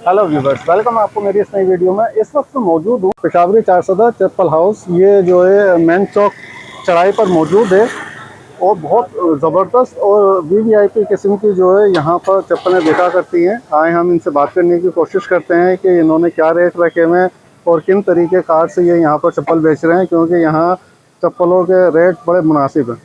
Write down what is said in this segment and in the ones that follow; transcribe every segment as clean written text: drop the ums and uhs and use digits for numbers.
Hello viewers, welcome आपको मेरी इस नई वीडियो में। इस वक्त मौजूद हूँ पेशावरी 410 चप्पल हाउस। ये जो है मेन चौक चढ़ाई पर मौजूद है और बहुत ज़बरदस्त और वीवीआईपी किस्म की जो है यहाँ पर चप्पलें बिका करती हैं। आए हम इनसे बात करने की कोशिश करते हैं कि इन्होंने क्या रेट रखे हुए हैं और किन तरीके कार से ये यहाँ पर चप्पल बेच रहे हैं, क्योंकि यहाँ चप्पलों के रेट बड़े मुनासिब हैं।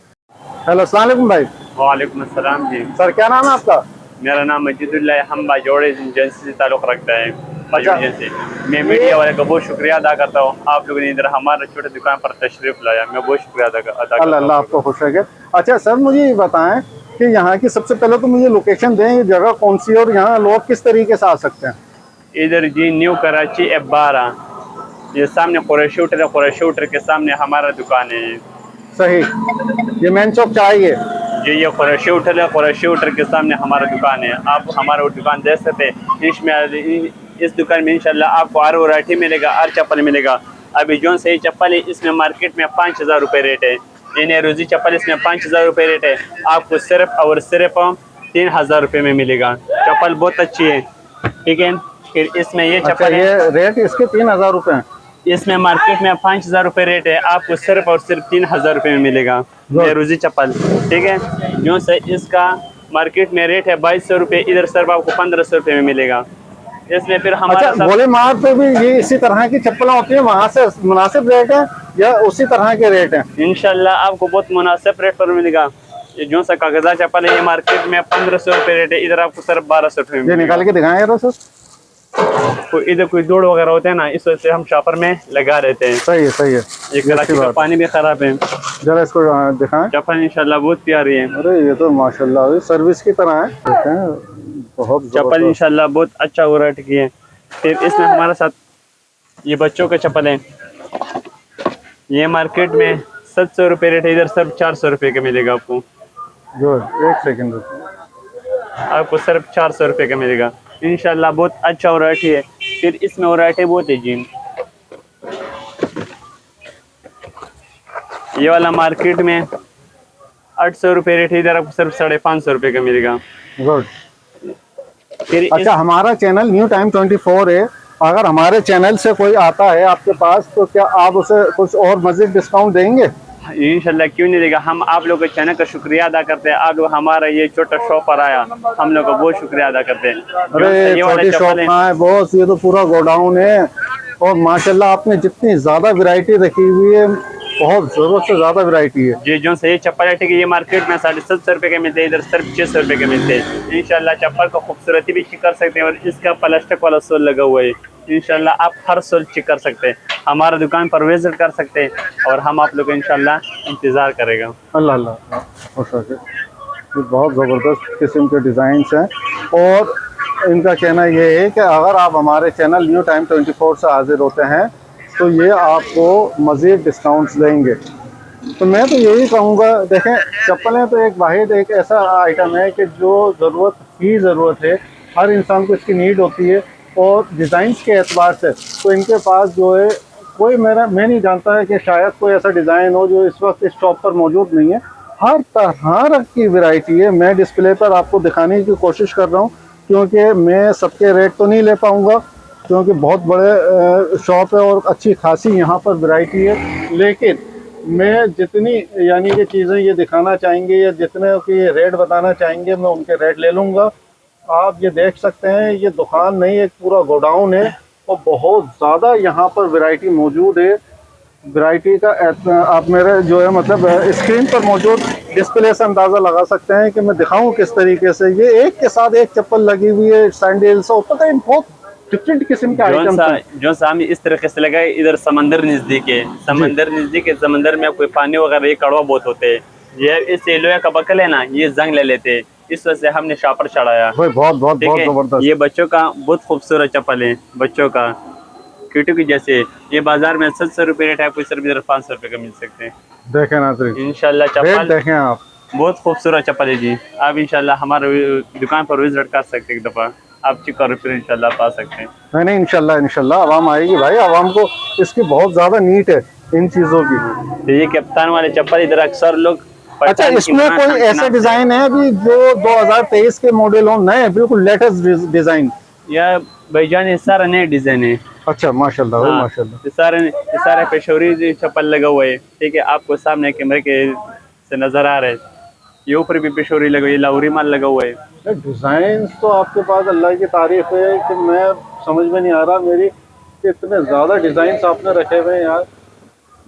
हेलो, अस्सलाम वालेकुम भाई। वालेकुम अस्सलाम जी। सर, क्या नाम है आपका? मेरा नाम मजीदुल्लाह है। हम बाजोड़ एजेंसी से ताल्लुक़ रखता है। बाजोड़ अच्छा, एजेंसी। मैं मीडिया वाले का बहुत शुक्रिया अदा करता हूँ। आप लोगों ने इधर हमारे छोटे दुकान पर तशरीफ़ लाया, मैं बहुत शुक्रिया अदा करता हूँ। अल्लाह आपको खुश रखे। अच्छा सर, मुझे ये बताएं कि यहाँ की सबसे पहले तो मुझे लोकेशन दें, ये जगह कौन सी है और यहाँ लोग किस तरीके से आ सकते हैं? इधर जी न्यू कराची F12, ये सामने कुरैशी होटल है। कुरैशी होटल के सामने हमारा दुकान है। सही, ये मेन चौक चाहिए। जी ये कुरैशी होटल है। कुरैशी होटल के सामने हमारा दुकान है। आप हमारा दुकान देख सकते हैं। इसमें इस दुकान में इंशाल्लाह आपको हर वैरायटी मिलेगा, हर चप्पल मिलेगा। अभी जो सही चप्पल है इसमें मार्केट में 5000 रुपये रेट है। इन्हें रोजी चप्पल इसमें 5000 रुपये रेट है। आपको सिर्फ और सिर्फ 3000 रुपये में मिलेगा। चप्पल बहुत अच्छी है, ठीक है। फिर इसमें ये अच्छा, चप्पल ये रेट इसके 3000 रुपये हैं। इसमें मार्केट में 5000 रुपये रेट है। आपको सिर्फ और सिर्फ 3000 रुपये में मिलेगा ये रोजी चप्पल, ठीक है। जो से इसका मार्केट में रेट है 2200 रुपये, इधर सिर्फ आपको 1500 रुपये में मिलेगा। इसमें फिर हमारा अच्छा, गोले मार पे भी ये इसी तरह की चप्पलें होती हैं, वहाँ से मुनासिब रेट है या उसी तरह के रेट हैं? इंशाल्लाह आपको बहुत मुनासिब रेट पर मिलेगा। ये जो सा कागजा चप्पल है ये मार्केट में 1500 रुपये रेट है, इधर आपको सिर्फ 1200 रुपये में निकाल के दिखाएं यार सर। इधर कोई दौड़ वगैरह होते हैं ना, इस वजह से हम शॉपर में लगा रहते हैं। सही है, सही है। ये कराची का पानी भी खराब है। जरा इसको दिखाएं। चप्पल इंशाल्लाह बहुत प्यारी है। अरे ये तो माशाल्लाह सर्विस की तरह है, बहुत चप्पल इंशाल्लाह बहुत अच्छा वैरायटी की है। फिर इसमें हमारे साथ ये बच्चों के चप्पल हैं। ये मार्केट में 700 रुपये रेट है, इधर सिर्फ 400 रुपये का मिलेगा आपको। जो एक सेकंड, आपको सिर्फ 400 रुपये का मिलेगा इंशाल्लाह। बहुत अच्छा वैरायटी है। फिर इसमें वैरायटी बहुत है जी। ये वाला मार्केट में 800 रुपये रेट है, इधर आपको सिर्फ 550 रुपये का मिलेगा। गुड। फिर अच्छा, हमारा चैनल न्यू टाइम 24 है। अगर हमारे चैनल से कोई आता है आपके पास तो क्या आप उसे कुछ और मजीद डिस्काउंट देंगे? इंशाल्लाह, क्यों नहीं देगा। हम आप लोगों के चैनल का शुक्रिया अदा करते हैं। आप लोग हमारा ये छोटा शॉप पर आया, हम लोग का बहुत शुक्रिया अदा करते हैं। अरे छोटी शॉप कहाँ है बॉस, ये तो पूरा गोडाउन है। और माशाल्लाह आपने जितनी ज़्यादा वैरायटी रखी हुई है, बहुत ज़रूरत से ज़्यादा वैरायटी है जी। जो सही चप्पल है, ठीक है, ये मार्केट में 750 रुपये के मिलते हैं, इधर सिर्फ 600 रुपये के मिलते हैं। इंशाल्लाह चप्पल को खूबसूरती भी चेक कर सकते हैं और इसका प्लास्टिक वाला सोल लगा हुआ है। इंशाल्लाह आप हर सोल चेक कर सकते हैं, हमारे दुकान पर विजिट कर सकते हैं और हम आप लोग इंशाल्लाह इंतज़ार करेगा। अल्लाह अल्लाह खुश रखे। ये बहुत ज़बरदस्त किस्म के डिज़ाइंस हैं और इनका कहना ये है कि अगर आप हमारे चैनल न्यू टाइम 24 से हाजिर होते हैं तो ये आपको मज़ीद डिस्काउंट्स देंगे। तो मैं तो यही कहूँगा, देखें चप्पलें तो एक वाहिद एक ऐसा आइटम है कि जो ज़रूरत है, हर इंसान को इसकी नीड होती है। और डिज़ाइंस के एतबार से तो इनके पास जो है मैं नहीं जानता है कि शायद कोई ऐसा डिज़ाइन हो जो इस वक्त इस शॉप पर मौजूद नहीं है। हर तरह की वैरायटी है। मैं डिस्प्ले पर आपको दिखाने की कोशिश कर रहा हूँ, क्योंकि मैं सबके रेट तो नहीं ले पाऊँगा, क्योंकि बहुत बड़े शॉप है और अच्छी खासी यहाँ पर वैरायटी है। लेकिन मैं जितनी यानी कि चीज़ें ये दिखाना चाहेंगे या जितने की रेट बताना चाहेंगे मैं उनके रेट ले लूँगा। आप ये देख सकते हैं, ये दुकान नहीं एक पूरा गोडाउन है और बहुत ज़्यादा यहाँ पर वैरायटी मौजूद है। वैरायटी का आप मेरे जो है मतलब स्क्रीन पर मौजूद डिस्प्ले से अंदाज़ा लगा सकते हैं कि मैं दिखाऊं किस तरीके से। ये एक के साथ एक चप्पल लगी हुई है, सैंडल्स और पता है बहुत डिफरेंट किस्म के आइटम हैं। जो सा हमें इस तरीके से लगा है, इधर समंदर नज़दीक है। समंदर नज़दीक है, समंदर में कोई पानी वगैरह ये कड़वा बहुत होते हैं। ये इस लोहे का बकल है ना, ये जंग ले लेते हैं, इस वजह से हमने शॉपर चढ़ाया। बहुत जबरदस्त। ये बच्चों का बहुत खूबसूरत चप्पल है, बच्चों का क्यूटी की जैसे। ये बाजार में 700 रुपये रेट है, आपको सिर्फ इधर 500 रुपये का मिल सकते हैं। देखें नाज़रीन, इंशाल्लाह चप्पल देखें आप, बहुत खूबसूरत चप्पल है जी। आप इंशाल्लाह हमारे दुकान पर विजिट कर सकते हैं, एक दफ़ा आप चेक करो, फिर इंशाल्लाह पा सकते हैं। नहीं इंशाल्लाह आवाम आएगी भाई। आवाम को इसकी बहुत ज़्यादा नीड है इन चीज़ों की। तो ये कप्तान वाले चप्पल इधर अक्सर लोग। अच्छा, इसमें कोई ऐसा डिज़ाइन है अभी जो 2023 के मॉडल हो, नए बिल्कुल लेटेस्ट डिज़ाइन? या भाईजान ये सारा नए डिजाइन है। अच्छा माशाल्लाह भाई हाँ, माशाल्लाह। ये सारा पेशोरी चप्पल लगा हुआ है, ठीक है, आपको सामने कैमरे के से नजर आ रहा है। ये ऊपर भी पेशोरी लगा हुई है, लाहौरी माल लगा हुआ है। डिजाइन तो आपके पास अल्लाह की तारीफ है कि मैं समझ में नहीं आ रहा मेरी कि इतने ज्यादा डिजाइन आपने रखे हुए हैं यार।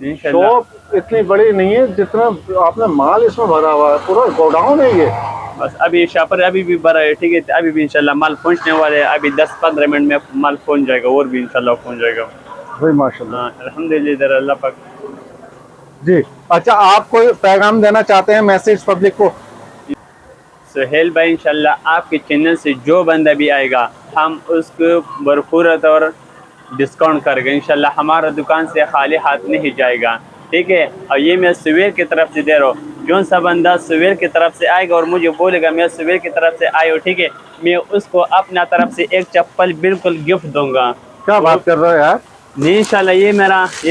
इंशाल्लाह शॉप इतनी बड़ी नहीं है जितना आपने माल इसमें भरा हुआ है, पूरा गोडाउन है ये। बस अभी शॉपर अभी भी भरा है, ठीक है, अभी भी इंशाल्लाह माल पहुंचने वाले है। अभी 10-15 मिनट में माल पहुंच जाएगा, और भी इंशाल्लाह पहुंच जाएगा। भाई माशाल्लाह। हाँ अल्हम्दुलिल्लाह अल्लाह पाक। जी अच्छा, आप कोई पैगाम देना चाहते हैं, मैसेज पब्लिक को? सुहेल भाई इंशाल्लाह आपके चैनल से जो बंदा भी आएगा हम उसको भरपूर और डिस्काउंट करेंगे इंशाल्लाह। हमारा दुकान से खाली हाथ नहीं जाएगा, ठीक है। और ये मैं सवेर की तरफ से दे रहा हूँ, जो सा बंदा सवेर की तरफ से आएगा और मुझे बोलेगा मैं सवेर की तरफ से आया हूँ, ठीक है, मैं उसको अपना तरफ से एक चप्पल बिल्कुल गिफ्ट दूंगा। क्या बात कर रहे हो यार? नहीं इंशाल्लाह ये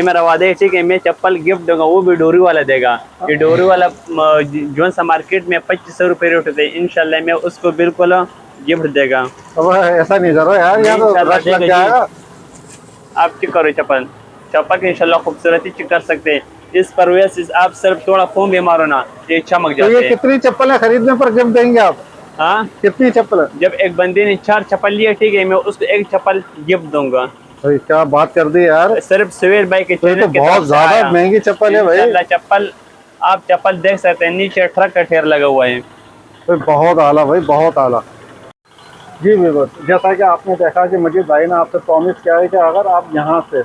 मेरा वादा है, ठीक है, मैं चप्पल गिफ्ट दूंगा, वो भी डोरी वाला देगा। ये डोरी वाला जो सा मार्केट में 2500 रुपये रेट होते हैं, इंशाल्लाह मैं उसको बिल्कुल गिफ्ट देगा। अब ऐसा नहीं करो यार, यहाँ तो रश लग जाएगा। आप चेक करो चप्पल की इंशाल्लाह खूबसूरती चेक कर सकते हैं। इस पर वैसे आप सिर्फ थोड़ा फोम भी मारो ना, ये चमक तो जाते ये हैं। कितनी चप्पल है खरीदने पर गिफ्ट देंगे आप? हाँ, कितनी चप्पल है? जब एक बंदे ने 4 चप्पल लिए, ठीक है, मैं उसको एक चप्पल गिफ्ट दूंगा। भाई क्या बात कर दी यार, सिर्फ सुवेर भाई के तो चैनल की बहुत तरफ से ज्यादा आया। महंगी चप्पल है भाई। इंशाल्लाह चप्पल आप चप्पल देख सकते हैं, नीचे ट्रक का ढेर लगा हुआ है। भाई बहुत आला भाई, बहुत आला। जी बिल्कुल, जैसा कि आपने देखा कि मजीद भाई ने आपसे प्रॉमिस किया है कि अगर आप यहाँ से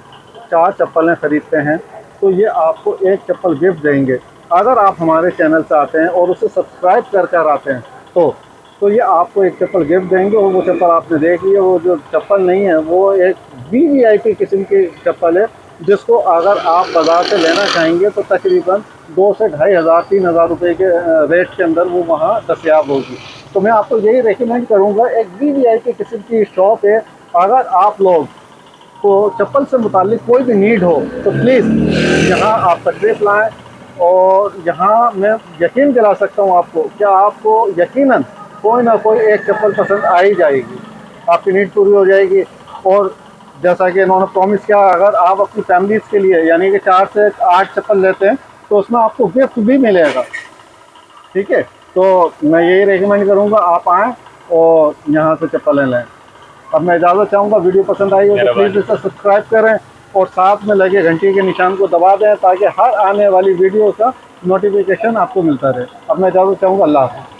4 चप्पलें खरीदते हैं तो ये आपको एक चप्पल गिफ्ट देंगे। अगर आप हमारे चैनल से आते हैं और उसे सब्सक्राइब कर आते हैं तो ये आपको एक चप्पल गिफ्ट देंगे। और वो चप्पल आपने देख लिया, वो जो चप्पल नहीं है वो एक VVIP किस्म की चप्पल है, जिसको अगर आप बाज़ार से लेना चाहेंगे तो तकरीबन 2 से 2500-3000 रुपये के रेट के अंदर वो वहाँ दस्तयाब होगी। तो मैं आपको यही रेकमेंड करूँगा, एक VVIP किस्म की शॉप है। अगर आप लोग को चप्पल से मुतालिक कोई भी नीड हो तो प्लीज़ यहाँ आप तशरीफ़ लाएँ। और यहाँ मैं यकीन दिला सकता हूँ आपको कि आपको यकीनन कोई ना कोई एक चप्पल पसंद आ ही जाएगी, आपकी नीड पूरी हो जाएगी। और जैसा कि इन्होंने प्रॉमिस किया, अगर आप अपनी फैमिलीज़ के लिए यानी कि 4 से 8 चप्पल लेते हैं तो उसमें आपको गिफ्ट भी मिलेगा, ठीक है। तो मैं यही रेकमेंड करूँगा आप आएँ और यहाँ से चप्पलें लें। अब मैं इजाज़त चाहूँगा, वीडियो पसंद आई हो तो प्लीज़ इसे सब्सक्राइब करें और साथ में लगे घंटी के निशान को दबा दें ताकि हर आने वाली वीडियो का नोटिफिकेशन आपको मिलता रहे। अब मैं इजाज़त चाहूँगा, अल्लाह हाफ़िज़।